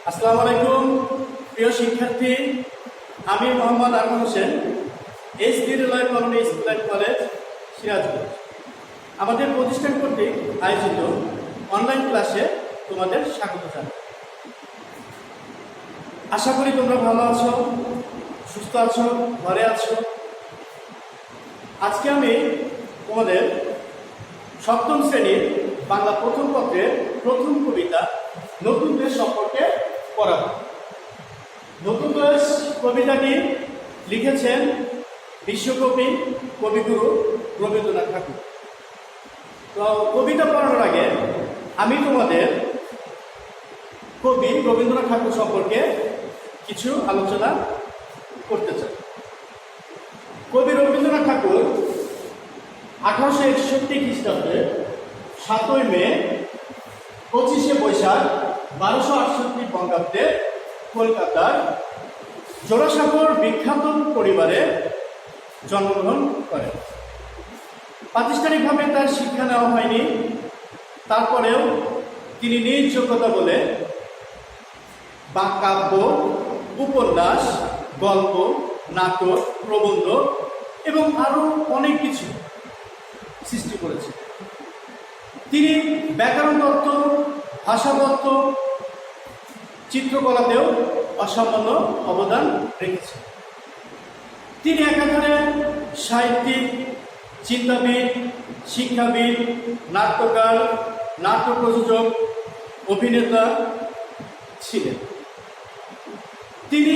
আসসালামু আলাইকুম প্রিয় শিক্ষার্থী, আমি Mohammad Arman Hossain, HD railway colony school and college, Sirajganj. আমাদের প্রতিষ্ঠান কর্তৃক আয়োজিত অনলাইন ক্লাসে তোমাদের স্বাগত জানাই। আশা করি তোমরা ভালো আছো, সুস্থ আছো, ঘরে আছো। আজকে আমি তোমাদের সপ্তম শ্রেণীর বাংলা প্রথম পত্রের প্রথম কবিতা নতুন দেশ সম্পর্কে পড়াবো। নতুন দেশ কবিতাটি লিখেছেন বিশ্বকবি কবিগুরু রবীন্দ্রনাথ ঠাকুর। তো কবিতা পড়ানোর আগে আমি তোমাদের কবি রবীন্দ্রনাথ ঠাকুর সম্পর্কে কিছু আলোচনা করতে চাই। কবি রবীন্দ্রনাথ ঠাকুর 1861 খ্রিস্টাব্দে 7ই মে 25শে বৈশাখ 1268 বঙ্গাব্দে কলকাতার জোড়াসাঁকোর বিখ্যাত পরিবারে জন্মগ্রহণ করেন। প্রাতিষ্ঠানিকভাবে তার শিক্ষা নেওয়া হয়নি, তারপরেও তিনি নিজ যোগ্যতা বলে বা কাব্য, উপন্যাস, গল্প, নাটক, প্রবন্ধ এবং আরও অনেক কিছু সৃষ্টি করেছেন। তিনি ব্যাকরণ তত্ত্ব, ভাষাতত্ত্ব, চিত্রকলাতেও অসামান্য অবদান রেখেছেন। তিনি একাধারে সাহিত্যিক, চিন্তাবিদ, শিক্ষাবিদ, নাট্যকার, নাট্য প্রযোজক, অভিনেতা ছিলেন। তিনি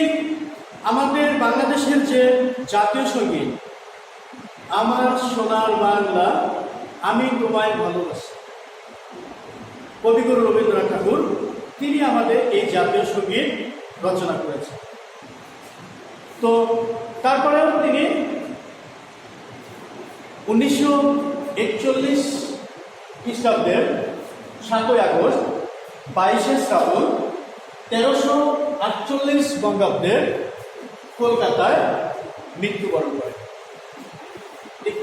আমাদের বাংলাদেশের যে জাতীয় সঙ্গীত আমার সোনার বাংলা আমি তোমায় ভালোবাসি, কবিগুরু রবীন্দ্রনাথ ঠাকুর তিনি আমাদের এই জাতীয় সঙ্গীত রচনা করেছেন। তো তারপরেও তিনি 1941 খ্রিস্টাব্দের 7ই আগস্ট, 22শে শ্রাবণ 1348 বঙ্গাব্দে কলকাতায় মৃত্যুবরণ করেন।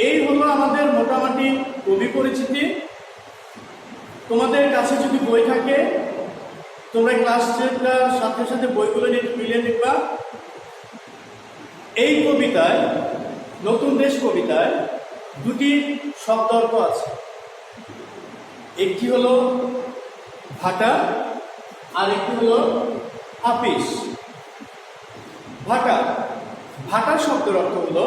এই হলো আমাদের মোটামুটি কবি পরিচিতি। তোমাদের কাছে যদি বই থাকে তোমরা ক্লাসের সাথে সাথে বইগুলো নিয়ে মিলিয়ে দেখবা। এই কবিতায়, নতুন দেশ কবিতায় দুটি শব্দার্থ আছে। একটি হলো ভাটা আর একটি হলো আপিস। ভাটা, ভাটা শব্দের অর্থ হলো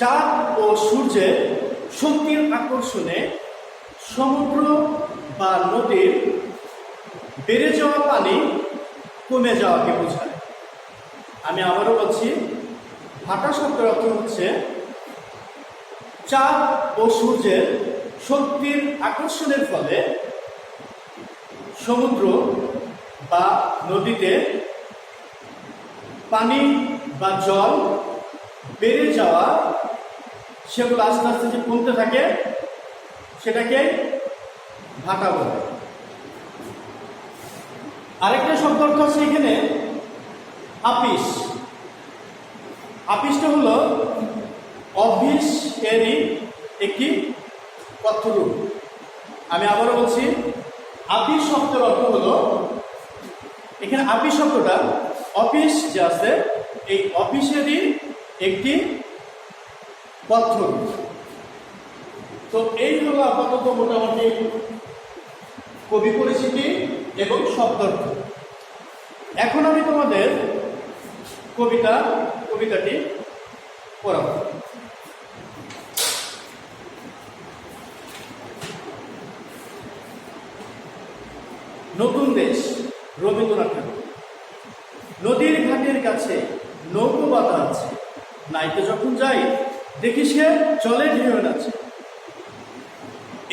চাঁদ ও সূর্যের শক্তির আকর্ষণে সমুদ্র বা নদীর বেড়ে যাওয়া পানি কমে যাওয়াকে বোঝায়। আমি আবারও বলছি, ভাটা শব্দের অর্থ হচ্ছে চাঁদ ও সূর্যের শক্তির আকর্ষণের ফলে সমুদ্র বা নদীতে পানি বা জল বেড়ে যাওয়া, সেগুলো আস্তে আস্তে যে কমতে থাকে সেটাকে ভাটা বলে। আরেকটা শব্দ অর্থ আছে এখানে আপিস। আপিসটা হলো অফিস এরই একটি কথ্যরূপ। আমি আবারও বলছি, আপিস শব্দের অর্থ হলো, এখানে আপিস শব্দটা অফিস যে আছে এই অফিসেরই একটি কথ্যরূপ। তো এই হলো আপাতত মোটামুটি কবি পরিচিতি এবং শব্দার্থ। এখন আমি তোমাদের কবিতাটি পড়াব। নতুন দেশ, রবীন্দ্রনাথ ঠাকুর। নদীর ঘাটের কাছে নৌকো বাঁধা আছে, নাইতে যখন যাই দেখি সে জলে ঢেউ আছে।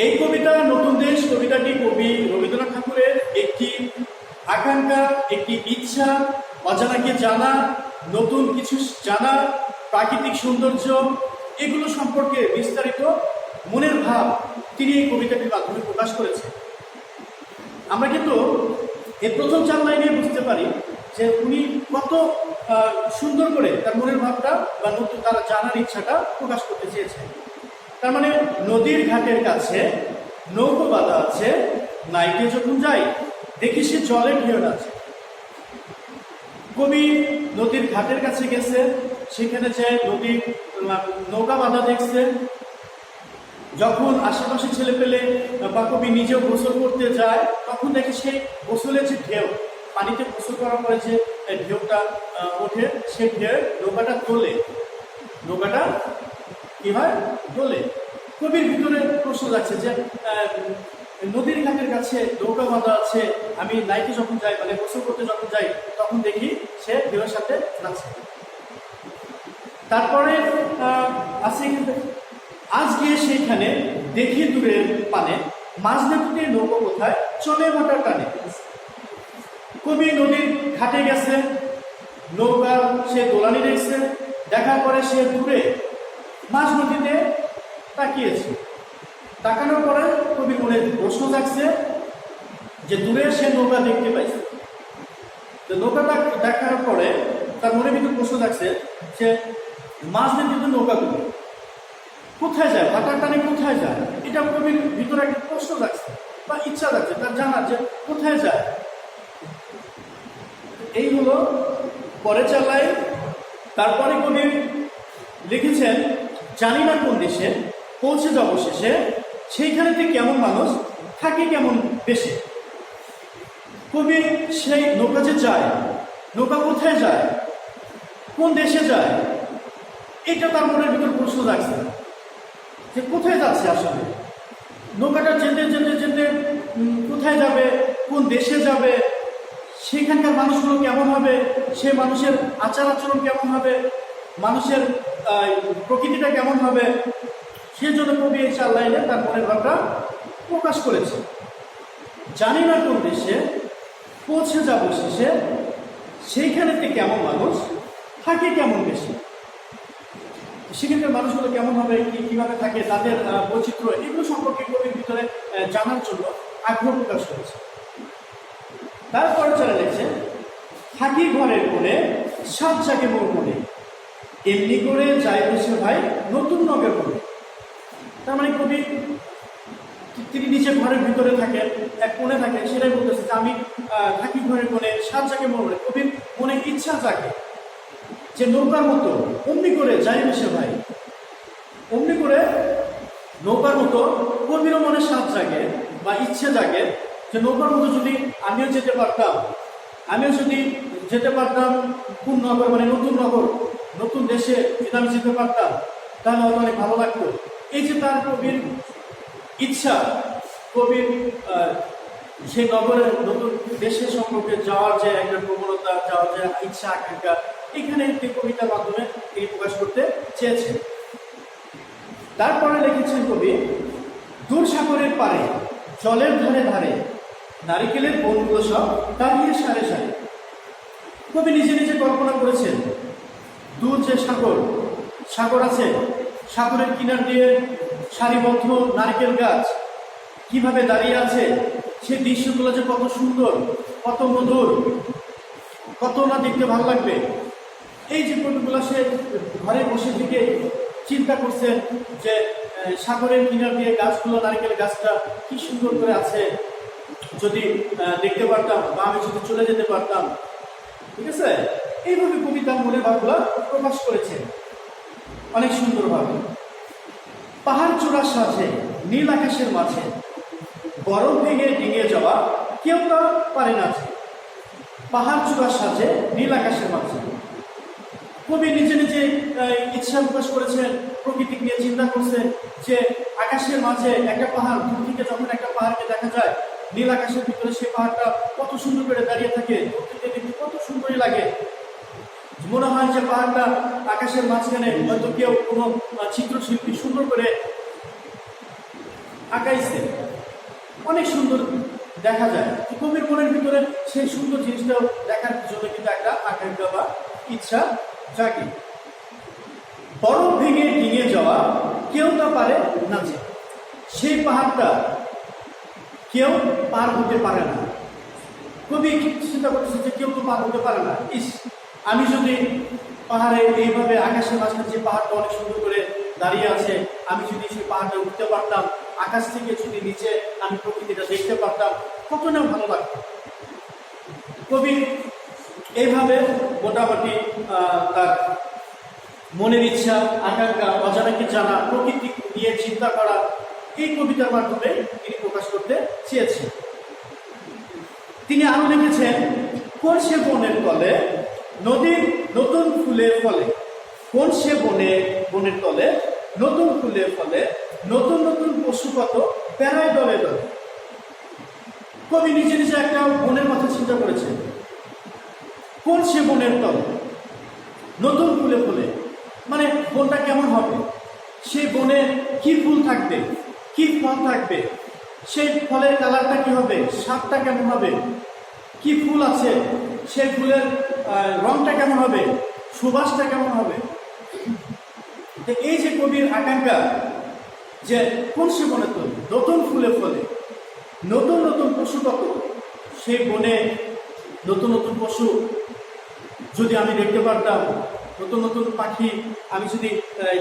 এই কবিতা নতুন দেশ কবিতাটি কবি রবীন্দ্রনাথ ঠাকুরের একটি আকাঙ্ক্ষা, একটি ইচ্ছা, অজানাকে জানা, নতুন কিছু জানা, প্রাকৃতিক সৌন্দর্য, এগুলো সম্পর্কে বিস্তারিত মনের ভাব তিনি এই কবিতাটির মাধ্যমে প্রকাশ করেছেন। আমরা কিন্তু এই প্রথম 4 লাইনে বুঝতে পারি যে উনি কত সুন্দর করে তার মনের ভাবটা বা নতুন তার জানার ইচ্ছাটা প্রকাশ করতে চেয়েছেন। তার মানে নদীর ঘাটের কাছে নৌকো বাঁধা আছে, নাইতে যখন যাই দেখি সে জলে ঢেউ আছে। কবি নদীর ঘাটের কাছে গেছে, সেখানে যে নদীর নৌকা বাঁধা দেখছে। যখন আশেপাশে ছেলে পেলে বা কবি নিজেও গোসল করতে যায়, তখন দেখে সেই গোসলের যে ঢেউ, পানিতে গোসল করার পরে যে ঢেউটা ওঠে, সে ঢেউ নৌকাটা তোলে, নৌকাটা কি হয় তোলে। কবির ভিতরে প্রশ্ন যাচ্ছে যে নদীর ঘাটের কাছে নৌকা বাঁধা আছে, আমি নাইটে যখন যাই, মানে গোসল করতে যখন যাই, তখন দেখি সে ঢেউয়ের সাথে যাচ্ছে। তারপরে আছে আজ গিয়ে সেইখানে দেখি দূরের পানে মাছ দেখতে নৌকা কোথায় চলে ভাটার টানে। কবি নদীর ঘাটে গেছে, নৌকা সে দোলানি দেখছে, দেখার পরে সে দূরে মাছ নদীতে তাকিয়েছে। তাকানোর পরে কবির মনে প্রশ্ন জাগছে যে দূরে সে নৌকা দেখতে পাইছে। তো নৌকাটা দেখার পরে তার মনের ভিতরে প্রশ্ন জাগছে যে মাছ নদীতে নৌকাগুলো কোথায় যায়, ভাটার টানে কোথায় যায়, এটা কবির ভিতরে একটা প্রশ্ন জাগছে বা ইচ্ছা জাগছে তার জানার যে কোথায় যায়। এই হলো পরে চালায়। তারপরে কবি লিখেছেন জানি না কোন দেশে পৌঁছে যাব শেষে, সেইখানেতে কেমন মানুষ থাকে কেমন বেশি। কবি সেই নৌকা যে যায়, নৌকা কোথায় যায়, কোন দেশে যায়, এটা তার মনের ভিতর প্রশ্ন জাগছে যে কোথায় যাচ্ছে আসলে, নৌকাটা যেতে যেতে যেতে কোথায় যাবে, কোন দেশে যাবে, সেখানকার মানুষগুলো কেমন হবে, সে মানুষের আচার আচরণ কেমন হবে, মানুষের প্রকৃতিটা কেমন হবে, সেজন্য কবি এই 4 লাইনে তার মনের ভাবটা প্রকাশ করেছে। জানি না কোন দেশে পৌঁছে যাব শেষে, সেইখানেতে কেমন মানুষ থাকে কেমন বেশি। সেখানকার মানুষগুলো কেমন হবে, কিভাবে থাকে, তাদের বৈচিত্র্য, এগুলো সম্পর্কে কবির ভিতরে জানার জন্য আগ্রহ প্রকাশ করেছে। তারপরে চলে গেছে থাকি ঘরের কোণে সাত জাগে মোর মনে, এমনি করে যাই বসে ভাই নতুন নগর করে। তার মানে কবি তিনি নিজের ঘরের ভিতরে থাকেন, এক কোণে থাকেন, সেটাই বলতেছে যে আমি থাকি ঘরের কোণে সাত জাগে মোর মনে। কবির মনে ইচ্ছা জাগে যে নৌকার মতো অমনি করে যাই বসে ভাই, অমনি করে নৌকার মতো কবিরও মনে সাত জাগে বা ইচ্ছে জাগে যে নৌকার মতো যদি আমিও যেতে পারতাম, আমিও যদি যেতে পারতাম কোন নগর, মানে নতুন নগর, নতুন দেশে যদি আমি যেতে পারতাম, তাহলে হয়তো অনেক ভালো লাগতো। এই যে তার কবির ইচ্ছা, কবির সেই নগরের নতুন দেশের সম্পর্কে যাওয়ার যে একটা প্রবণতা, যাওয়ার যে ইচ্ছা আকাঙ্ক্ষা, এখানে একটি কবিতার মাধ্যমে তিনি প্রকাশ করতে চেয়েছেন। তারপরে লিখেছেন কবি দূর সাগরের পারে জলের ধারে ধারে নারিকেলের বনগুলো সব দাঁড়িয়ে সারে সারে। কবি নিজে নিজে কল্পনা করেছেন দূর যে সাগর, সাগর আছে, সাগরের কিনার দিয়ে সারিবদ্ধ নারকেল গাছ কিভাবে দাঁড়িয়ে আছে, সেই দৃশ্যগুলো যে কত সুন্দর, কত মধুর, কত না দেখতে ভালো লাগবে। এই যে কবিগুলো সে ঘরে বসে থেকে চিন্তা করছেন যে সাগরের কিনার দিয়ে গাছগুলো, নারকেল গাছটা কি সুন্দর করে আছে, যদি দেখতে পারতাম বা আমি যদি চলে যেতে পারতাম। ঠিক আছে, এইভাবে কবিতার মনে ভাবগুলো প্রকাশ করেছেন অনেক সুন্দরভাবে। পাহাড় চূড়ার সাথে নীল আকাশের মাঝে বরফ ভেঙে ডিঙিয়ে যাওয়া কেউ তা পারে না। পাহাড় চূড়ার সাথে নীল আকাশের মাঝে কবি নিজে নিজে ইচ্ছা প্রকাশ করেছেন, প্রকৃতি নিয়ে চিন্তা করছেন যে আকাশের মাঝে একটা পাহাড়, দূর থেকে যখন একটা পাহাড়কে দেখা যায় নীল আকাশের ভিতরে, সেই পাহাড়টা কত সুন্দর করে দাঁড়িয়ে থাকে, দেখতে কত সুন্দরই লাগে। মনে হয় যে পাহাড়টা আকাশের মাঝখানে হয়তো কেউ কোনো চিত্রশিল্পী সুন্দর করে আঁকাইছে, অনেক সুন্দর দেখা যায়। কবির মনের ভিতরে সেই সুন্দর জিনিসটাও দেখার জন্য কিন্তু একটা আকাঙ্ক্ষা বা ইচ্ছা জাগে। বরফ ভেঙে ডিঙিয়ে যাওয়া কেউ তা পারে না, যে সেই পাহাড়টা কেউ পার হতে পারে না। কবি চিন্তা করতেছে যে কেউ তো পার হতে পারে না, ইস আমি যদি পাহাড়ে এইভাবে আকাশের মাঝখানে যে পাহাড়টা অনেক সুন্দর করে দাঁড়িয়ে আছে, আমি যদি সেই পাহাড়টা উঠতে পারতাম, আকাশ থেকে যদি নিচে আমি প্রকৃতিটা দেখতে পারতাম, কত না ভালো লাগতো। কবি এইভাবে মোটামুটি তার মনের ইচ্ছা, আকাঙ্ক্ষা, অজানাকে জানা, প্রকৃতি নিয়ে চিন্তা করা, এই কবিতার মাধ্যমে তিনি প্রকাশ করতে চেয়েছেন। তিনি আরো লিখেছেন, কোন সে বনের তলে নদীর নতুন ফুলের ফলে, কোন সে বনের তলে নতুন ফুলের ফলে, নতুন নতুন পশু কত বেড়ায় দলে দলে। কবি নিজে নিজে একটা বনের কথা চিন্তা করেছেন। কোন সে বনের তলে নতুন ফুলে ফুলে, মানে বনটা কেমন হবে, সেই বনে কি ফুল থাকবে, কি ফল থাকবে, সেই ফলের কালারটা কি হবে, স্বাদটা কেমন হবে, কি ফুল আছে, সেই ফুলের রংটা কেমন হবে, সুবাসটা কেমন হবে। এই যে কবির আকাঙ্ক্ষা যে কোন সে বনে তো নতুন ফুলে ফলে, নতুন নতুন পশু কত, সেই বনে নতুন নতুন পশু যদি আমি দেখতে পারতাম, নতুন নতুন পাখি আমি যদি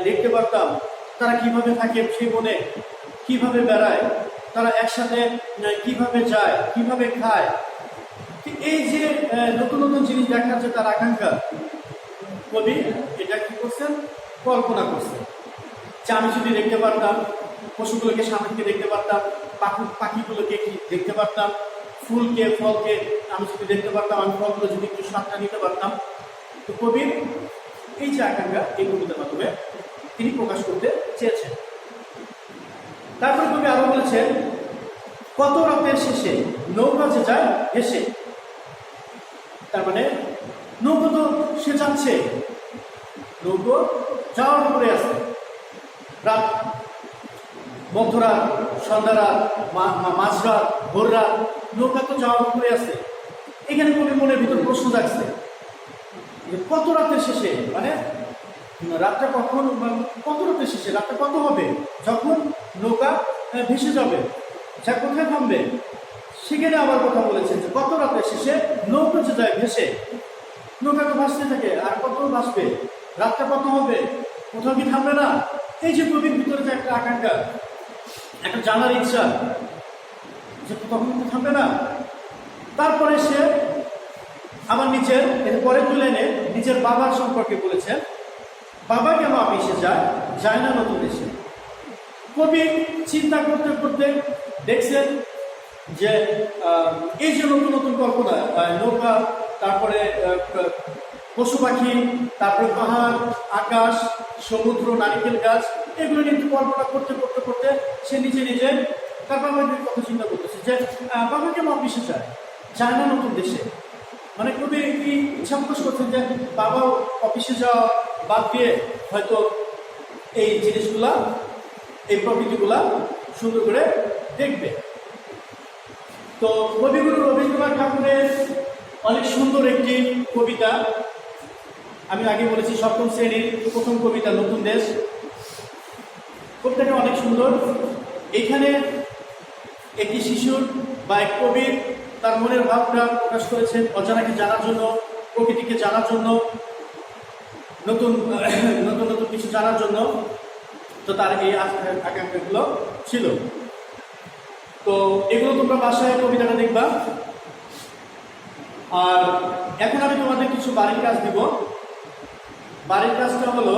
দেখতে পারতাম, তারা কিভাবে থাকে সেই বনে, কিভাবে বেড়ায়, তারা একসাথে কিভাবে যায়, কিভাবে খায়, এই যে নতুন নতুন জিনিস দেখার যে তার আকাঙ্ক্ষা, কবি এটা কি করছেন, কল্পনা করছেন যে আমি যদি দেখতে পারতাম, পশুগুলোকে সামনে থেকে দেখতে পারতাম, পাখিগুলোকে দেখতে পারতাম, ফুলকে ফলকে আমি যদি দেখতে পারতাম, আমি ফলগুলো যদি একটু স্বাদটা নিতে পারতাম। তো কবির এই যে আকাঙ্ক্ষা এই কবিতার মাধ্যমে তিনি প্রকাশ করতে চেয়েছেন। তারপরে কবি আরো বলেছেন, কত রাতের শেষে নৌকা যে যায় ভেসে, তার মানে নৌকো তো সে যাচ্ছে, নৌকো যাওয়ার উপরে আছে, রাত, মধ্যরাত, সন্ধ্যারাত, মাঝরাত, ভোররাত, নৌকা তো যাওয়ার উপরে আছে। এখানে কবি মনের ভিতর প্রশ্ন জাগছে যে কত রাতের শেষে, মানে রাতটা কখন, কত রাতের শেষে, রাতটা কত হবে যখন নৌকা ভেসে যাবে, যা কোথায় থামবে। সেখানে আবার কথা বলেছেন যে কত রাতের শেষে নৌকা যে যায় ভেসে, নৌকা তো ভাসতে থাকে, আর কত ভাসবে, রাতটা কত হবে, কোথাও কি থামবে না। এই যে কবির ভিতরে যে একটা আকাঙ্ক্ষা, একটা জানার ইচ্ছা যে তখন তো থামবে না। তারপরে সে আমার নিজের পরে তুলে এনে নিজের বাবার সম্পর্কে বলেছেন, বাবা কেন অফিসে যায় না নতুন দেশে। কবি চিন্তা করতে করতে দেখছেন যে এই যে নতুন নতুন কল্পনা, নৌকা, তারপরে পশু পাখি, তারপরে পাহাড়, আকাশ, সমুদ্র, নারিকেল গাছ, এগুলো কিন্তু কল্পনা করতে করতে করতে সে নিজে নিজে তার বাবার কথা চিন্তা করতেছে যে বাবা কেন অফিসে যায় না নতুন দেশে। মানে কবি কি ইচ্ছা প্রকাশ করছেন যে বাবা অফিসে যাওয়া বাদ দিয়ে হয়তো এই জিনিসগুলা, এই প্রকৃতিগুলা সুন্দর করে দেখবে। তো কবিগুরু রবীন্দ্রনাথ ঠাকুরের অনেক সুন্দর একটি কবিতা, আমি আগে বলেছি সপ্তম শ্রেণীর প্রথম কবিতা নতুন দেশ। কবিতাটা অনেক সুন্দর। এখানে একটি শিশুর বা এক কবির তার মনের ভাবটা প্রকাশ করেছেন অজানাকে জানার জন্য, প্রকৃতিকে জানার জন্য, নতুন নতুন নতুন কিছু জানার জন্য। তো তার এই আকাঙ্ক্ষাগুলো ছিল। তো এগুলো তোমরা বাসায় কবিতাটা দেখবা। আর এখন আমি তোমাদের কিছু বাড়ির কাজ দিব। বাড়ির কাজটা হলো,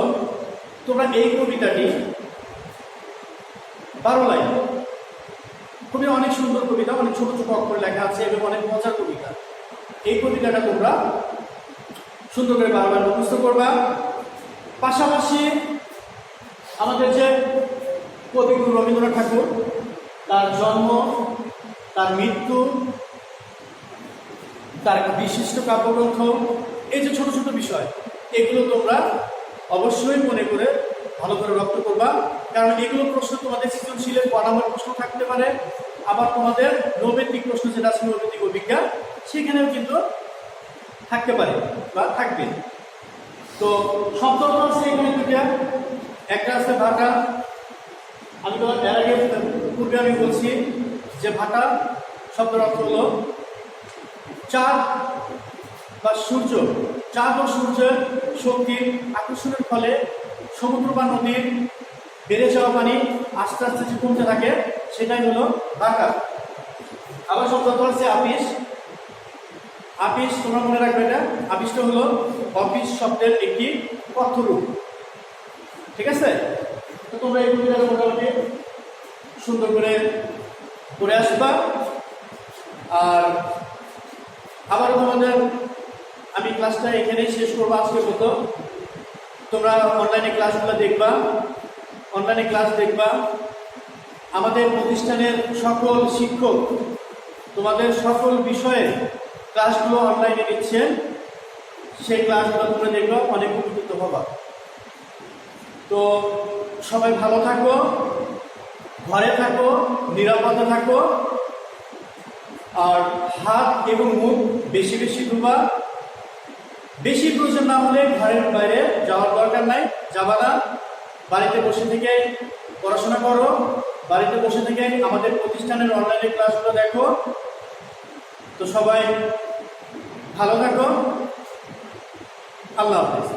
তোমরা এই কবিতাটি 12 লাইন, খুবই অনেক সুন্দর কবিতা, অনেক ছোট ছোট অক্ষরে লেখা আছে এবং অনেক মজার কবিতা। এই কবিতাটা তোমরা সুন্দর করে বারবার মুখস্থ করবা। পাশাপাশি আমাদের যে কবিগুরু রবীন্দ্রনাথ ঠাকুর, তার জন্ম, তার মৃত্যু, তার একটা বিশিষ্ট কাব্যগ্রন্থ, এই যে ছোট ছোট বিষয়, এগুলো তোমরা অবশ্যই মনে করে ভালো করে রপ্ত করবা। কারণ এগুলো প্রশ্ন তোমাদের সৃজনশীলের পড়ানোর প্রশ্ন থাকতে পারে, আবার তোমাদের নৈবেদিক প্রশ্ন যেটা আছে নৈবেদিক অভিজ্ঞান, সেখানেও কিন্তু থাকতে পারে বা থাকবে। তো শব্দ আছে এখানে দুটা, একটা আছে ভাটা। আমি তো এর আগে পূর্বে আমি বলছি যে ভাটা শব্দের অর্থ হলো চাঁদ বা সূর্য, চাঁদ ও সূর্যের শক্তির আকর্ষণের ফলে সমুদ্র বা নদীর বেড়ে যাওয়া পানি আস্তে আস্তে যে কমতে থাকে, সেটাই হলো ভাটা। আবার শব্দ হচ্ছে আপিস। আপিস তোমরা মনে রাখবে এটা, আপিসটা হলো অফিস শব্দের একটি কথ্য রূপ। ঠিক আছে, তো তোমরা এই কবিতাটা মোটামুটি সুন্দর করে পড়ে আসবা। আর আবার তোমাদের আমি ক্লাসটা এখানেই শেষ করবো আজকের মতো। তোমরা অনলাইনে ক্লাসগুলো দেখবা, অনলাইনে ক্লাস দেখবা। আমাদের প্রতিষ্ঠানের সকল শিক্ষক তোমাদের সকল বিষয়ে ক্লাসগুলো অনলাইনে নিচ্ছেন, সেই ক্লাসগুলো তোমরা দেখবা, অনেক উপকৃত হবা। তো সবাই ভালো থাকো, ঘরে থাকো, নিরাপদে থাকো, আর হাত এবং মুখ বেশি বেশি ধোবা। বেশি প্রয়োজন না হলে ঘরের বাইরে যাওয়ার দরকার নাই, যাবা না। বাড়িতে বসে থেকে পড়াশোনা করো, বাড়িতে বসে থেকে আমাদের প্রতিষ্ঠানের অনলাইনে ক্লাসগুলো দেখো। তো সবাই ভালো থাকো, আল্লাহ হাফেজ।